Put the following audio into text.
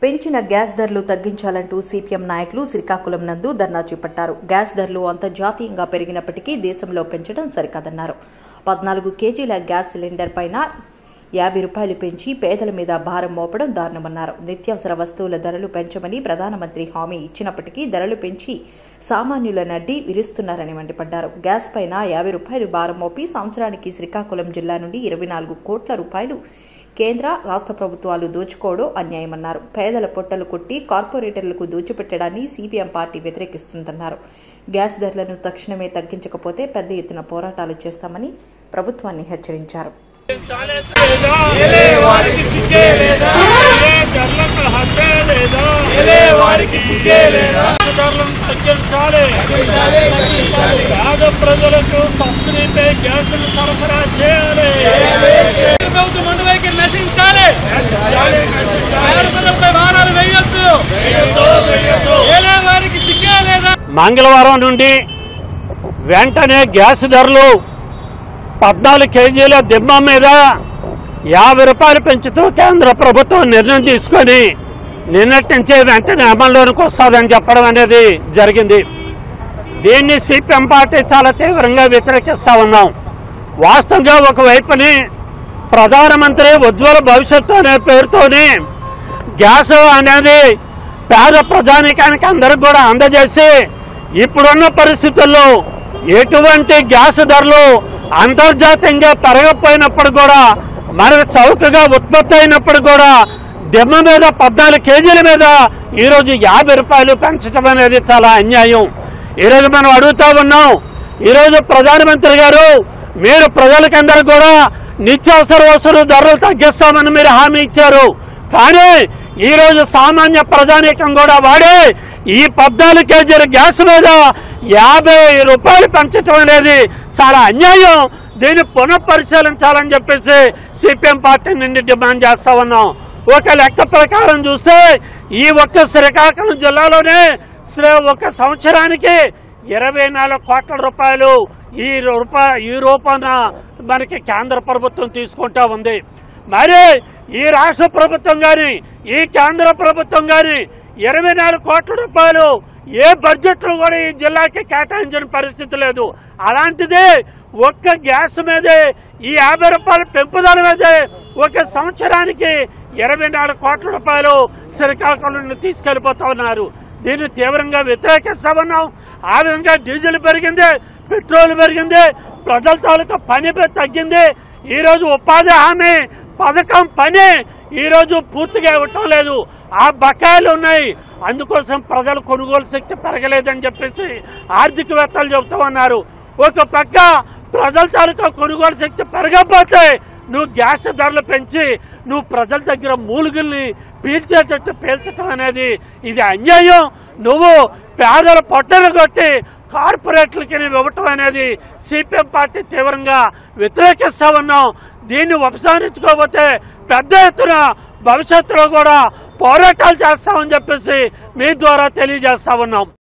పెంచిన గ్యాస్ ధరలు తగ్గించాలంటూ సిపిఎం నాయకులు శ్రీకాకుళం నందు ధర్నా చేపట్టారు. గ్యాస్ ధరలు అంతర్జాతీయంగా పెరిగినప్పటికీ దేశంలో పెంచడం సరికాదన్నారు. 14 కేజీల గ్యాస్ సిలిండర్ పైన 50 రూపాయలు పెంచి పేదల మీద భారం మోపడం దారుణమన్నారు. నిత్యావసర వస్తువుల ధరలు పెంచమని ప్రధానమంత్రి హామీ ఇచ్చినప్పటికీ ధరలు పెంచి సామాన్యుల నడ్డి విరుస్తున్నారని మండిపడ్డారు. గ్యాస్ పైన 50 రూపాయలు భారం మోపి సంవత్సరానికి శ్రీకాకుళం జిల్లా నుండి 24 కోట్ల రూపాయలు కేంద్ర రాష్ట్ర ప్రభుత్వాలు దోచుకోవడం అన్యాయమన్నారు. పేదల పొట్టలు కొట్టి కార్పొరేటర్లకు దోచిపెట్టడాన్ని సిపిఎం పార్టీ వ్యతిరేకిస్తుందన్నారు. గ్యాస్ ధరలను తక్షణమే తగ్గించకపోతే పెద్ద ఎత్తున పోరాటాలు చేస్తామని ప్రభుత్వాన్ని హెచ్చరించారు. ప్రజలకు సబ్సిడీపై గ్యాస్ సరఫరా చేయాలి. నశించాలి. వారాలు వేయొద్దు. వారికి సిగ్గే లేదా? మంగళవారం నుండి వెంటనే గ్యాస్ ధరలు 14 కేజీల దిమ్మ మీద 50 రూపాయలు పెంచుతూ కేంద్ర ప్రభుత్వం నిర్ణయం తీసుకొని నిన్నటి నుంచే వెంటనే అమల్లోనికి వస్తుందని చెప్పడం అనేది జరిగింది. దీన్ని సిపిఎం పార్టీ చాలా తీవ్రంగా వ్యతిరేకిస్తా ఉన్నాం. వాస్తవంగా ఒకవైపుని ప్రధానమంత్రి ఉజ్వల భవిష్యత్తు అనే పేరుతోని గ్యాస్ అనేది పేద ప్రజానీకానికి అందరికి కూడా అందజేసి ఇప్పుడున్న పరిస్థితుల్లో ఎటువంటి గ్యాస్ ధరలు అంతర్జాతీయంగా పెరగకపోయినప్పుడు కూడా మనకు చౌకగా ఉత్పత్తి అయినప్పుడు కూడా దిమ్మ మీద 14 కేజీల మీద ఈరోజు 50 రూపాయలు పెంచడం అనేది చాలా అన్యాయం. ఈరోజు మనం అడుగుతా ఉన్నాం. ఈరోజు ప్రధానమంత్రి గారు మీరు ప్రజలకందరూ కూడా నిత్యావసర వస్తువుల ధరలు తగ్గిస్తామని మీరు హామీ ఇచ్చారు. కానీ ఈరోజు సామాన్య ప్రజానీకం కూడా వాడే ఈ 14 కేజీల గ్యాస్ మీద 50 రూపాయలు పెంచడం అనేది చాలా అన్యాయం. దీన్ని పునఃపరిశీలించాలని చెప్పేసి సిపిఎం పార్టీ నుండి డిమాండ్ చేస్తా ఉన్నాం. ఒక లెక్క ప్రకారం చూస్తే ఈ ఒక్క శ్రీకాకుళం జిల్లాలోనే ఒక సంవత్సరానికి 24 కోట్ల రూపాయలు ఈ రూపాన మనకి కేంద్ర ప్రభుత్వం తీసుకుంటా ఉంది. మరి ఈ రాష్ట్ర ప్రభుత్వం కానీ ఈ కేంద్ర ప్రభుత్వం కానీ 24 కోట్ల రూపాయలు ఏ బడ్జెట్లో కూడా ఈ జిల్లాకి కేటాయించిన పరిస్థితి లేదు. అలాంటిది ఒక్క గ్యాస్ మీదే ఈ 50 రూపాయల పెంపుదల మీదే ఒక సంవత్సరానికి 24 కోట్ల రూపాయలు శ్రీకాకుళం తీసుకెళ్లిపోతా ఉన్నారు. దీన్ని తీవ్రంగా వ్యతిరేకిస్తా ఉన్నాం. ఆ విధంగా డీజిల్ పెరిగింది, పెట్రోల్ పెరిగింది, ప్రజల తాలూకా పని తగ్గింది. ఈరోజు ఉపాధి హామీ పథకం పని ఈరోజు పూర్తిగా ఇవ్వటం లేదు. ఆ బకాయిలు ఉన్నాయి. అందుకోసం ప్రజల కొనుగోలు శక్తి పెరగలేదని చెప్పేసి ఆర్థికవేత్తలు చెబుతూ ఉన్నారు. ఒక పక్క ప్రజల తాలూకా కొనుగోలు శక్తి పెరగకపోతే నువ్వు గ్యాస్ ధరలు పెంచి నువ్వు ప్రజల దగ్గర మూలుగుల్ని పీల్చేటట్టు పీల్చడం అనేది ఇది అన్యాయం. నువ్వు పేదల పొట్టలు కొట్టి కార్పొరేట్లకి ఇవ్వటం అనేది సిపిఎం పార్టీ తీవ్రంగా వ్యతిరేకిస్తా ఉన్నాం. దీన్ని ఉపసంహరించుకోకపోతే పెద్ద ఎత్తున భవిష్యత్తులో కూడా పోరాటాలు చేస్తామని చెప్పేసి మీ ద్వారా తెలియజేస్తా ఉన్నాం.